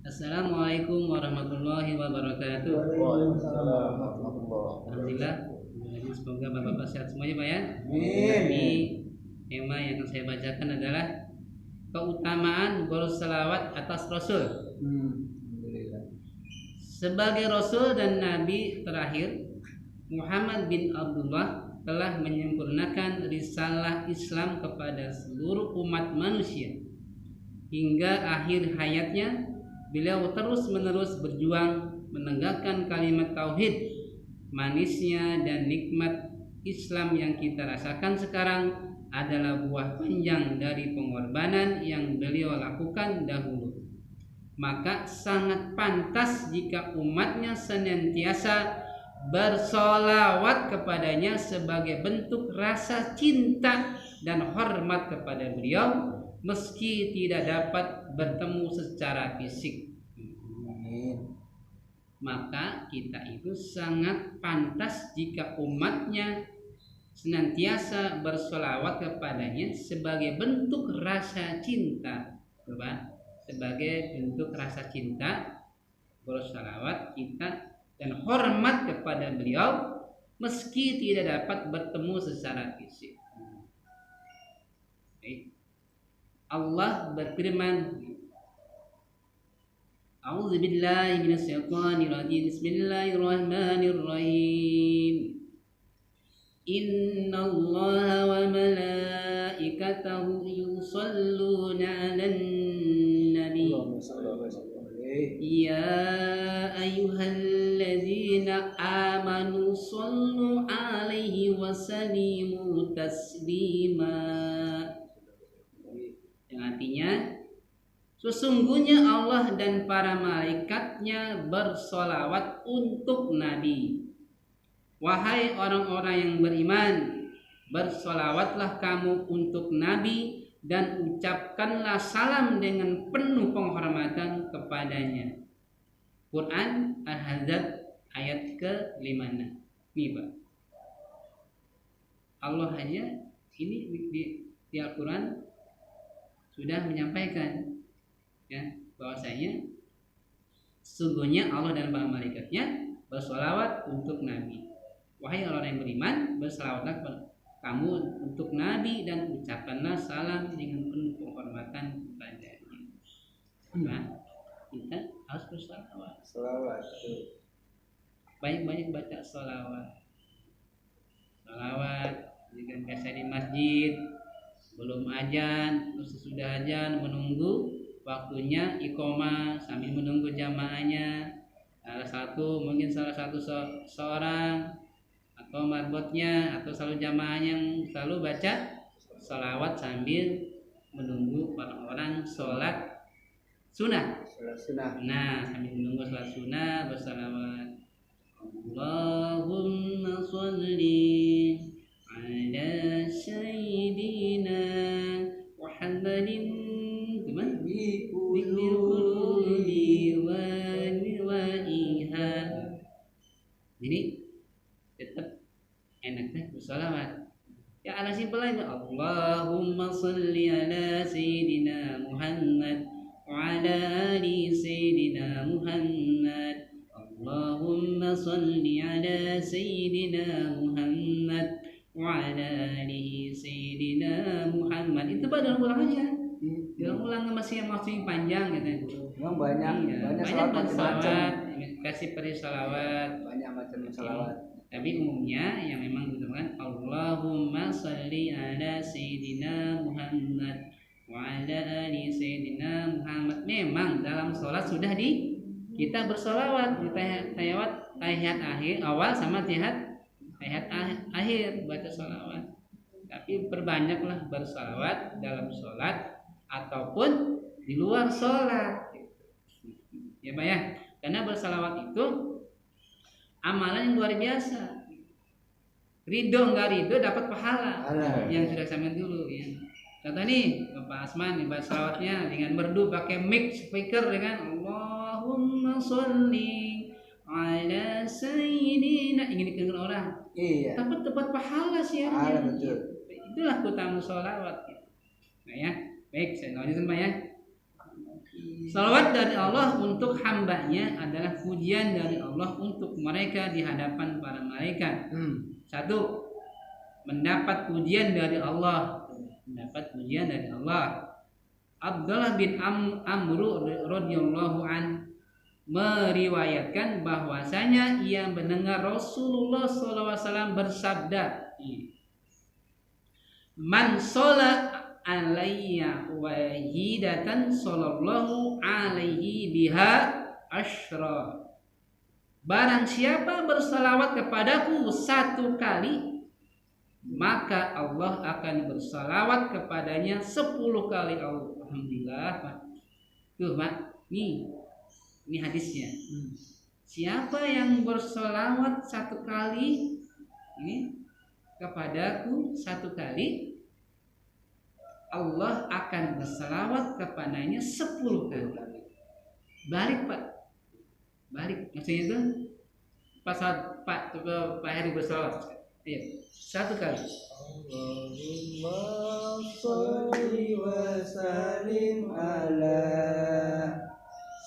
Assalamualaikum warahmatullahi wabarakatuh. Waalaikumsalam warahmatullahi. Alhamdulillah. Jadi semoga bapak-bapak sehat semuanya Pak ya. Amin. Ini tema yang akan saya bacakan adalah keutamaan berselawat atas Rasul. Alhamdulillah. Sebagai Rasul dan Nabi terakhir, Muhammad bin Abdullah telah menyempurnakan risalah Islam kepada seluruh umat manusia. Hingga akhir hayatnya, beliau terus-menerus berjuang menegakkan kalimat tauhid. Manisnya dan nikmat Islam yang kita rasakan sekarang adalah buah panjang dari pengorbanan yang beliau lakukan dahulu. Maka sangat pantas jika umatnya senantiasa bersolawat kepadanya sebagai bentuk rasa cinta dan hormat kepada beliau, meski tidak dapat bertemu secara fisik. Maka kita itu sangat pantas jika umatnya senantiasa bersolawat kepadanya sebagai bentuk rasa cinta. Coba, sebagai bentuk rasa cinta bersolawat kita dan hormat kepada beliau meski tidak dapat bertemu secara fisik. Allah berfirman, A'udzu billahi minasyaitonir rajim. Bismillahirrahmanirrahim. Innallaha wa malaikatahu yusholluna 'alan nabi. Ya ayyuhalladzina amanu shallu 'alaihi wa sallimu taslima. Yang artinya, sesungguhnya Allah dan para malaikatnya bersolawat untuk Nabi. Wahai orang-orang yang beriman, bersolawatlah kamu untuk Nabi dan ucapkanlah salam dengan penuh penghormatan kepadanya. Quran Al-Ahzab ayat ke-5. Nih Pak, Allah hanya ini di Al-Quran sudah menyampaikan ya bahwasanya sesungguhnya Allah dan para malaikatnya bersolawat untuk Nabi. Wahai orang yang beriman, bersolawatlah kamu untuk Nabi dan ucapkanlah salam dengan penuh penghormatan kepadanya. Nah, kita harus bersolawat. Banyak-banyak baca solawat. Solawat dengan biasa di masjid, belum azan, sesudah azan menunggu waktunya iqomah sambil menunggu jamaahnya. Mungkin salah satu seorang atau marbotnya atau selalu jamaahnya yang selalu baca salawat sambil menunggu orang-orang sholat sunnah. Nah, sambil menunggu sholat sunnah bersalawat. Allahumma sholli ala sayyidina Muhammadin bi qulubi wa iha. Jadi tetap enaknya bersalawat. Ya ala simpel aja. Allahumma sholli ala sayyidina Muhammad wa ala ali sayyidina Muhammad. Allahumma sholli ala sayyidina Muhammad wa ala alihi sayyidina Muhammad. Itu pada ulang aja. Ulang masih panjang gitu. Memang banyak salawat, kasih peri salawat. Banyak macam salawat. Tapi umumnya yang memang ditemukan Allahumma sholli ala sayyidina Muhammad wa ala ali sayyidina Muhammad. Memang dalam sholat sudah kita bersolawat di tahiyat akhir awal sama tahiyat akhir baca solawat. Tapi perbanyaklah bersolawat dalam sholat ataupun di luar sholat. Ya Pak ya, karena bersolawat itu amalan yang luar biasa. Ridho nggak ridho dapat pahala. Yang sudah saya dulu ya. Contoh nih Bapak Asman nih bersolawatnya dengan merdu pakai mic speaker dengan Allahumma sholli ala sayyidina, ingin dikenal orang. Iya. Dapat pahala sih ya. Betul. Itulah keutamaan sholawat. Nah ya, baik saya lanjutkan Pak ya. Salawat dari Allah untuk hambanya adalah pujian dari Allah untuk mereka di hadapan para malaikat. Satu, mendapat pujian dari Allah. Mendapat pujian dari Allah. Abdullah bin Amru radhiyallahu an meriwayatkan bahwasanya ia mendengar Rasulullah SAW bersabda, "Man sholat alayya wahidatan sallallahu alaihi biha asyra." Barang siapa bersalawat kepadaku satu kali, maka Allah akan bersalawat kepadanya 10 kali. Alhamdulillah, Pak. Tuh, Pak. Ini hadisnya. Siapa yang bersalawat satu kali ini kepadaku satu kali, Allah akan bersalawat kepadanya 10 kali. Balik, Pak. Balik. Maksudnya itu Pak Heri bersalawat. Iya, satu kali. Allahumma sholli wa sallim ala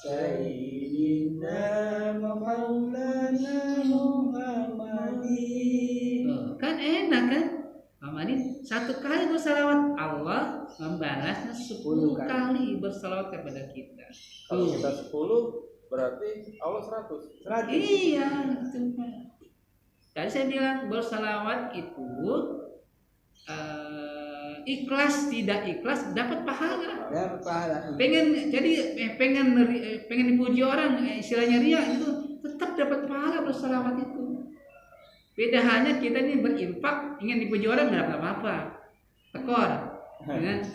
sayyidina maulana Muhammadin. Kan enak kan? Muhammadin satu kali bersalawat, Allah membalasnya 10 kali bersalawat kepada kita. Kalau kita 10 berarti Allah 100. Iya, itu Pak. Tadi saya bilang bersalawat itu ikhlas tidak ikhlas dapat pahala. Dapat pahala. Pengen dipuji orang, istilahnya ria itu tetap dapat pahala bersalawat itu. Beda hanya kita ini berinfak ingin dipuji orang nggak dapat apa-apa, tekor. Dengan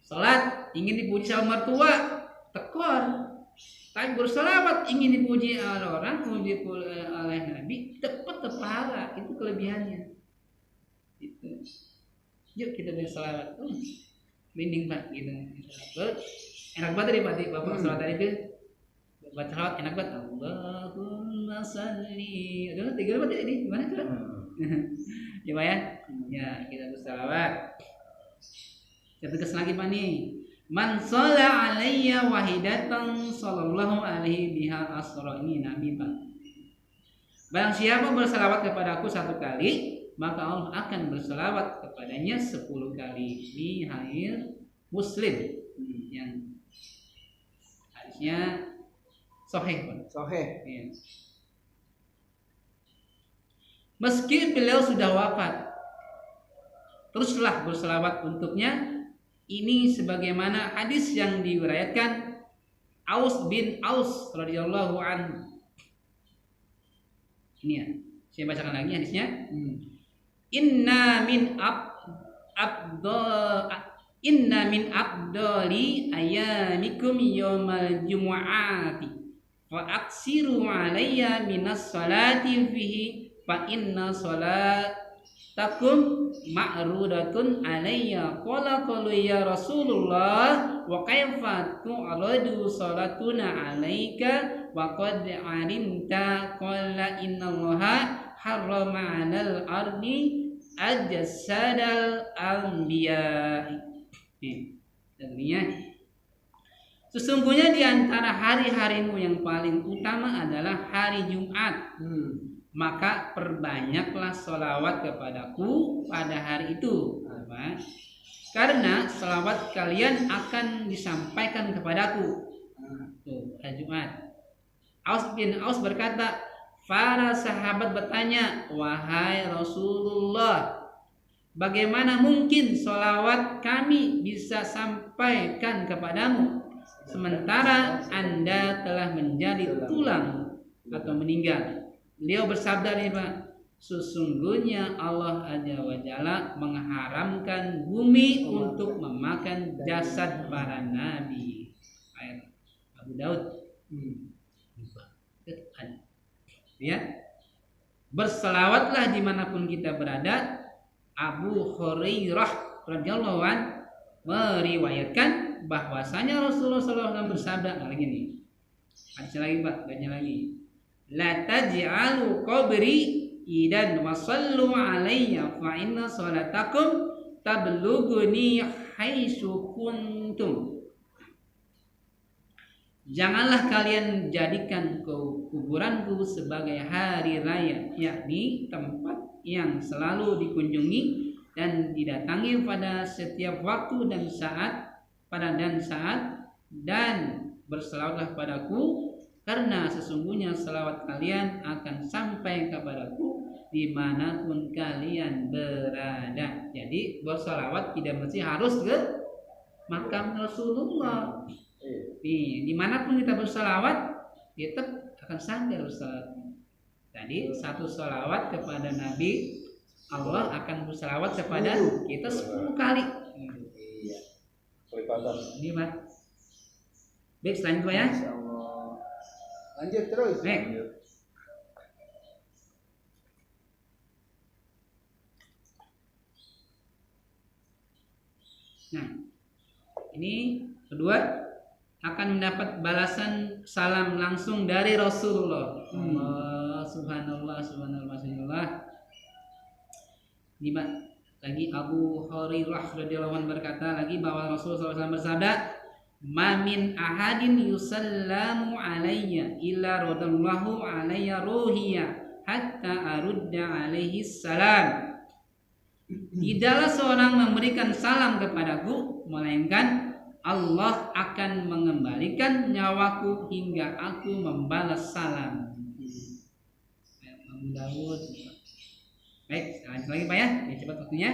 salat ingin dipuji sama mertua, tekor. Tapi bersalawat ingin dipuji oleh orang, dipuji oleh Nabi, dapat pahala. Itu kelebihannya. Itu. Yuk kita bersalawat. Mending Pak gitu. Enak banget tadi Pak, Bapak salawat tadi itu. Baca salawat enak banget. Allahumma shalli. Aduh, 3 banget ini. Gimana tuh? Coba ya. Ya, kita bersalawat. Kita tegas lagi Pak nih. Man sholla alayya wahidatan sallallahu alaihi biha asra. Ini Nabi Pak. Barang siapa bersalawat kepada aku satu kali, maka Allah akan bersalawat kepadanya 10 kali. Ini hadis Muslim yang hadisnya sahih Pak. Sahih. Ya. Meski beliau sudah wafat, teruslah bersalawat untuknya. Ini sebagaimana hadis yang diriwayatkan Aus bin Aus radhiyallahu anhu. Ini ya, saya bacakan lagi hadisnya. Inna min abdali ayamikum yawmal jumu'ati fa aksiru alayya minas salati fihi fa inna salatakum ma'rudatun alayya. Qala ya Rasulullah wa kaifa tu'radu salatuna alayka wa qad alimta. Qala innallaha harrama 'alal ardi ajsadal anbiya. Artinya sesungguhnya di antara hari-harimu yang paling utama adalah hari Jumat. Maka perbanyaklah sholawat kepadaku pada hari itu. Karena sholawat kalian akan disampaikan kepadaku. Tuh, hari Jumat. Aus bin Aus berkata, para sahabat bertanya, wahai Rasulullah, bagaimana mungkin sholawat kami bisa sampaikan kepadamu sementara Anda telah menjadi tulang atau meninggal? Beliau bersabda nih Pak, sesungguhnya Allah Azza wa Jalla mengharamkan bumi untuk memakan jasad para nabi. Ayat Abu Daud. Ya, berselawatlah dimanapun kita berada. Abu Hurairah radhiyallahu an meriwayatkan bahwasanya Rasulullah SAW bersabda lagi nih. Hadis lagi Pak, banyak lagi. La taj'alu qabri idan wa sallu alayya fa inna salatakum tablughuni haitsu kuntum. Janganlah kalian jadikan kuburanku sebagai hari raya, yakni tempat yang selalu dikunjungi dan didatangi pada setiap waktu dan saat, dan berselawatlah padaku, karena sesungguhnya selawat kalian akan sampai kepadaku dimanapun kalian berada. Jadi berselawat tidak mesti harus ke makam Rasulullah. Dimanapun kita berselawat tetap akan sampai berselawat. Jadi satu selawat kepada Nabi, Allah akan berselawat kepada kita 10 kali. Iya. Kelipatan. Ini Pak. Baik, selanjutnya ya. Insyaallah. Lanjut terus. Baik. Nah, ini kedua, akan mendapat balasan salam langsung dari Rasulullah. Allah, subhanallah, subhanallah. Lagi Abu Hurairah radhiyallahu anhu berkata lagi bahwa Rasulullah SAW bersabda, "Ma min ahadin yusallamu alayya illa radallahu alayya ruhiya hatta arudda alaihi salam." Tidaklah seorang memberikan salam kepadaku melainkan Allah akan mengembalikan nyawaku hingga aku membalas salam. Abu Dawud. Baik, lanjut lagi Pak ya, cepat waktunya.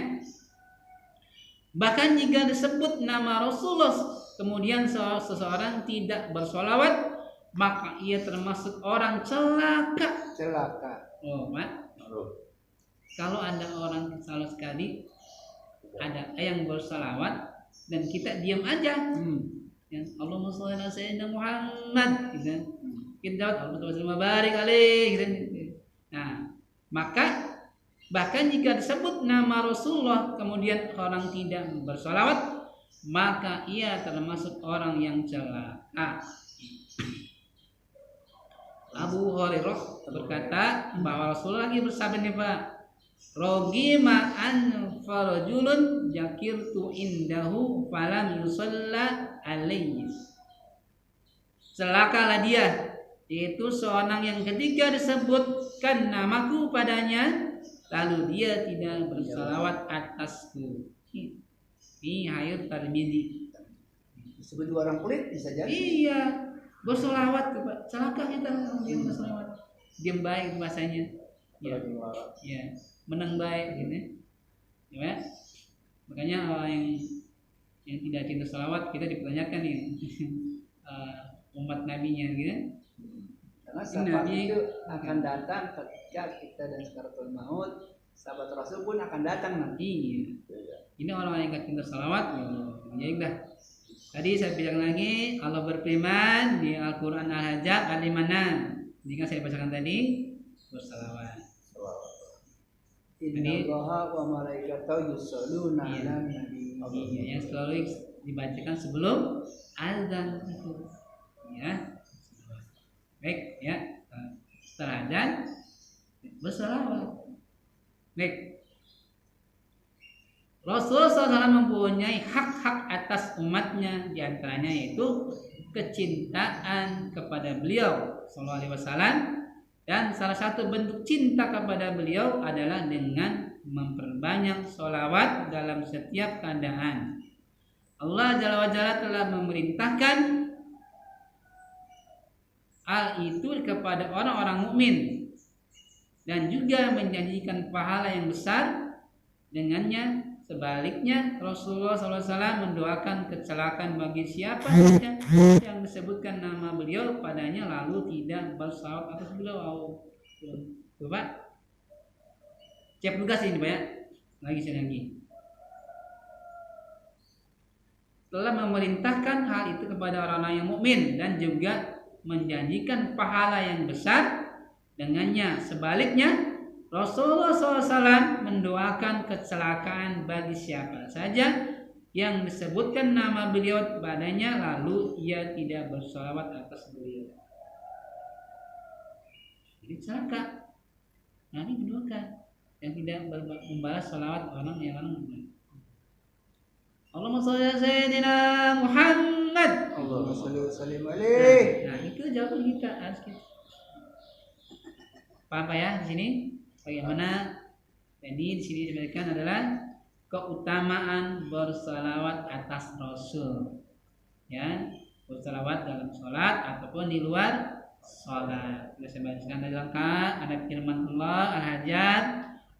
Bahkan jika disebut nama Rasulullah kemudian seseorang tidak bersolawat, maka ia termasuk orang celaka. Oh, Pak. Kalau ada orang salah sekali, ada yang bersolawat dan kita diam aja, ya, Allahumma sholli ala sayyidina Muhammad, gitu. Kita jawab Allahumma barik alaih, gitu. Nah, maka bahkan jika disebut nama Rasulullah kemudian orang tidak bersolawat, maka ia termasuk orang yang celaka. Abu Hurairah berkata bahwa Rasulullah lagi bersabda nih Pak, Rogima an farajulun jakirtu indahu falam yusalla alaihi. Celakalah dia, yaitu seorang yang ketika disebutkan namaku padanya lalu dia tidak bersalawat atasku. Ini hayat Tirmidzi. Disebut orang pelit bisa jadi. Iya, bersolawat celaka kita dia bersolawat. Diam baik bahasanya. Ya. Ya. Menang baik gitu ya. Makanya orang yang tidak cinta salawat kita dipertanyakan nih umat nabinya gitu. Karena sahabat itu akan datang ketika kita dan sakaratul maut, sahabat Rasul pun akan datang nanti. Iya. Ini orang yang tidak cinta salawat ya udah. Tadi saya bilang lagi Allah berfirman di Al-Qur'an Al-Ahzab ayat 5. Jika saya bacakan tadi bersalawat. Innallaha wa malaikatahu yusholluna 'alan nabi. Iya, yang selalu dibacakan sebelum azan itu. Ya. Baik, ya. Setelah azan bersalawat. Baik. Rasulullah SAW mempunyai hak-hak atas umatnya, diantaranya yaitu kecintaan kepada beliau Sallallahu Alaihi Wasallam. Dan salah satu bentuk cinta kepada beliau adalah dengan memperbanyak sholawat dalam setiap keadaan. Allah Jalla wa Jalla telah memerintahkan hal itu kepada orang-orang mukmin dan juga menjanjikan pahala yang besar dengannya. Sebaliknya Rasulullah SAW mendoakan kecelakaan bagi siapa saja yang disebutkan nama beliau padanya lalu tidak bersalawat atas beliau. Coba cek tugas ini Pak ya. Lagi. Telah memerintahkan hal itu kepada orang-orang yang mukmin dan juga menjanjikan pahala yang besar dengannya. Sebaliknya Rasulullah SAW mendoakan kecelakaan bagi siapa saja yang disebutkan nama beliau padanya lalu ia tidak bersalawat atas beliau. Jadi celaka. Nabi mendoakan yang tidak membalas salawat orang yang lain. Allahumma sholli ala sayyidina Muhammad. Allahumma sholli wa sallim alaihi. Nah, itu jawaban kita harus kita. Paham Pak ya di sini? Bagaimana? Jadi di sini diberikan adalah keutamaan bersalawat atas Rasul. Ya, bersalawat dalam sholat ataupun di luar sholat. Sudah saya bacakan tadi lengkap. Ada firman Allah Al-Hajjat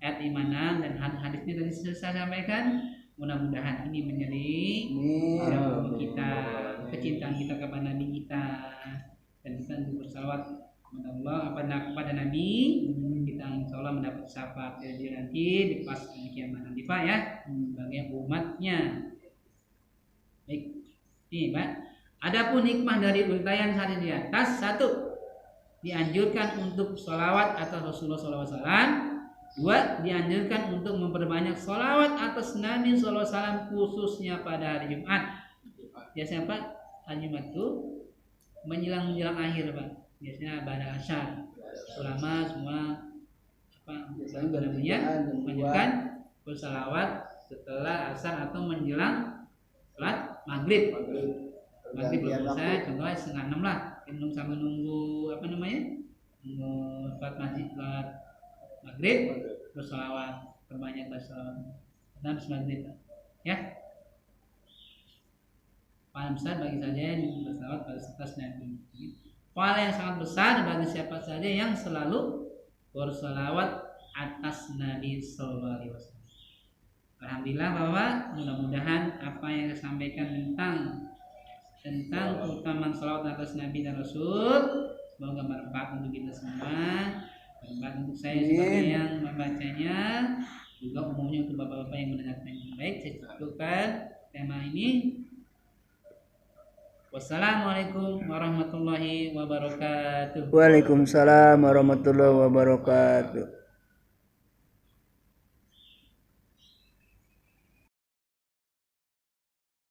ayat 56 dan hadisnya tadi sudah saya sampaikan. Mudah-mudahan ini menjadi jawaban kita, kecintaan kita kepada Nabi kita, dan kita untuk bersalawat kepada Allah kepada Nabi, kita insya Allah mendapat syafaat jadi nanti di pas kiamat nanti Pak ya, sebagai umatnya. Baik, ini Pak. Adapun hikmah dari uraian hadis di atas, satu, dianjurkan untuk sholawat atas Rasulullah SAW. Dua, dianjurkan untuk memperbanyak sholawat atas Nabi SAW khususnya pada hari Jumat. Biasanya Pak, hari Jumat itu menjelang akhir Pak. Biasanya pada asar. Ulama semua menganjurkan bersalawat setelah asar atau menjelang sholat maghrib. Maghrib belum selesai, contohnya 5:30 lah. Sambil nunggu nunggu sholat maghrib bersalawat, perbanyak bersalawat dan maghrib ya. Paling besar bagi saja yang bersalawat pada atas Nabi. Pahala yang sangat besar bagi siapa saja yang selalu bersalawat atas Nabi Sallallahu Alaihi Wasallam. Alhamdulillah bahwa mudah-mudahan apa yang saya sampaikan tentang keutamaan salawat atas Nabi dan Rasul semoga bermanfaat untuk kita semua. Bermanfaat untuk saya sebagai yang membacanya, juga umumnya untuk bapak-bapak yang mendengarkan. Baik, saya cukupkan tema ini. Wassalamualaikum warahmatullahi wabarakatuh. Waalaikumsalam warahmatullahi wabarakatuh.